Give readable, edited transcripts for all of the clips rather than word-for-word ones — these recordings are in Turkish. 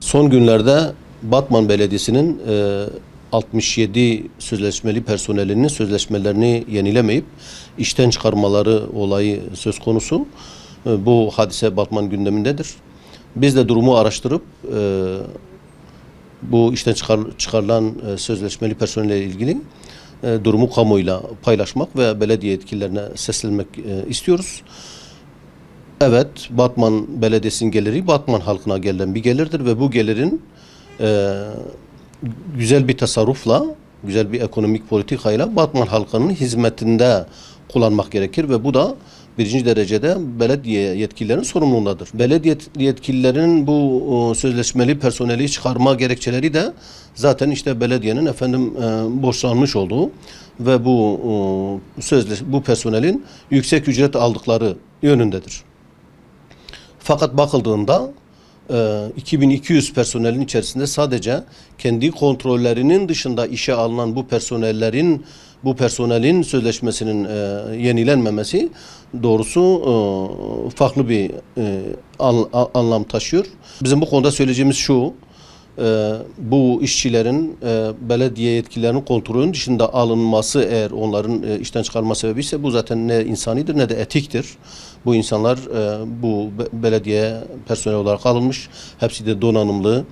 Son günlerde Batman Belediyesi'nin 67 sözleşmeli personelinin sözleşmelerini yenilemeyip işten çıkarmaları olayı söz konusu. Bu hadise Batman gündemindedir. Biz de durumu araştırıp bu işten çıkarılan sözleşmeli personelle ilgili durumu kamuoyuyla paylaşmak ve belediye yetkililerine seslenmek istiyoruz. Evet, Batman Belediyesi'nin geliri Batman halkına gelen bir gelirdir ve bu gelirin güzel bir tasarrufla, güzel bir ekonomik politikayla Batman halkının hizmetinde kullanmak gerekir ve bu da birinci derecede belediye yetkililerinin sorumluluğundadır. Belediye yetkililerinin bu sözleşmeli personeli çıkarma gerekçeleri de zaten işte belediyenin borçlanmış olduğu ve bu personelin yüksek ücret aldıkları yönündedir. Fakat bakıldığında 2200 personelin içerisinde sadece kendi kontrollerinin dışında işe alınan bu personelin sözleşmesinin yenilenmemesi doğrusu farklı bir anlam taşıyor. Bizim bu konuda söyleyeceğimiz şu: bu işçilerin belediye yetkililerinin kontrolünün dışında alınması, eğer onların işten çıkarma sebebi ise, bu zaten ne insanidir ne de etiktir. Bu insanlar bu belediye personel olarak alınmış. Hepsi de donanımlı,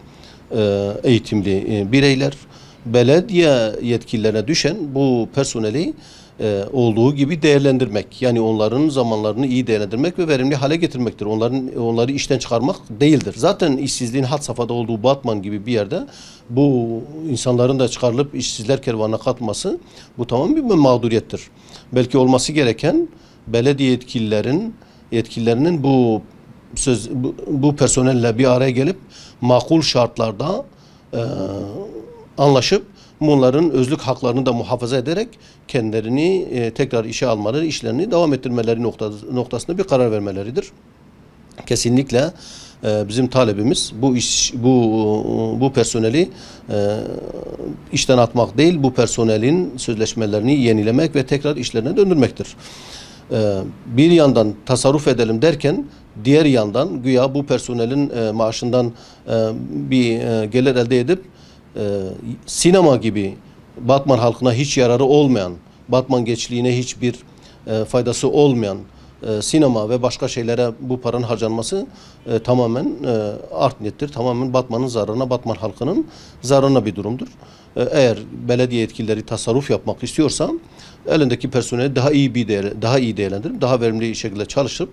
eğitimli bireyler. Belediye yetkililerine düşen bu personeli olduğu gibi değerlendirmek. Yani onların zamanlarını iyi değerlendirmek ve verimli hale getirmektir. Onları işten çıkarmak değildir. Zaten işsizliğin had safhada olduğu Batman gibi bir yerde bu insanların da çıkarılıp işsizler kervanına katması, bu tamamen bir mağduriyettir. Belki olması gereken belediye yetkililerinin bu personelle bir araya gelip makul şartlarda anlaşıp bunların özlük haklarını da muhafaza ederek kendilerini tekrar işe almaları, işlerini devam ettirmeleri noktasında bir karar vermeleridir. Kesinlikle bizim talebimiz bu personeli işten atmak değil, bu personelin sözleşmelerini yenilemek ve tekrar işlerine döndürmektir. Bir yandan tasarruf edelim derken diğer yandan güya bu personelin maaşından bir gelir elde edip sinema gibi Batman halkına hiç yararı olmayan, Batman gençliğine hiçbir faydası olmayan sinema ve başka şeylere bu paranın harcanması tamamen art niyettir. Tamamen Batman'ın zararına, Batman halkının zararına bir durumdur. Eğer belediye yetkilileri tasarruf yapmak istiyorsa elindeki personeli daha iyi değerlendirip daha verimli şekilde çalışıp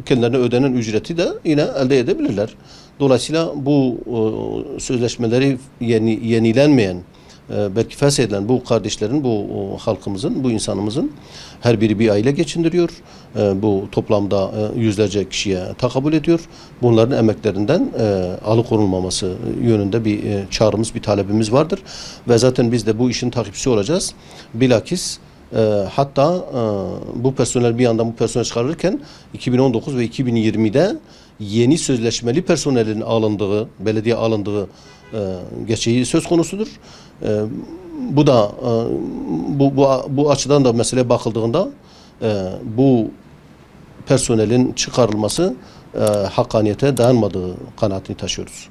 kendilerine ödenen ücreti de yine elde edebilirler. Dolayısıyla bu sözleşmeleri yenilenmeyen, belki feshedilen bu kardeşlerin, bu halkımızın, bu insanımızın her biri bir aile geçindiriyor. Bu toplamda yüzlerce kişiye tekabül ediyor. Bunların emeklerinden alıkonulmaması yönünde bir çağrımız, bir talebimiz vardır. Ve zaten biz de bu işin takipçisi olacağız. Bilakis hatta bu personel çıkarılırken 2019 ve 2020'de yeni sözleşmeli personelin belediye alındığı gerçeği söz konusudur. Bu açıdan da mesele bakıldığında bu personelin çıkarılması hakkaniyete dayanmadığı kanaatini taşıyoruz.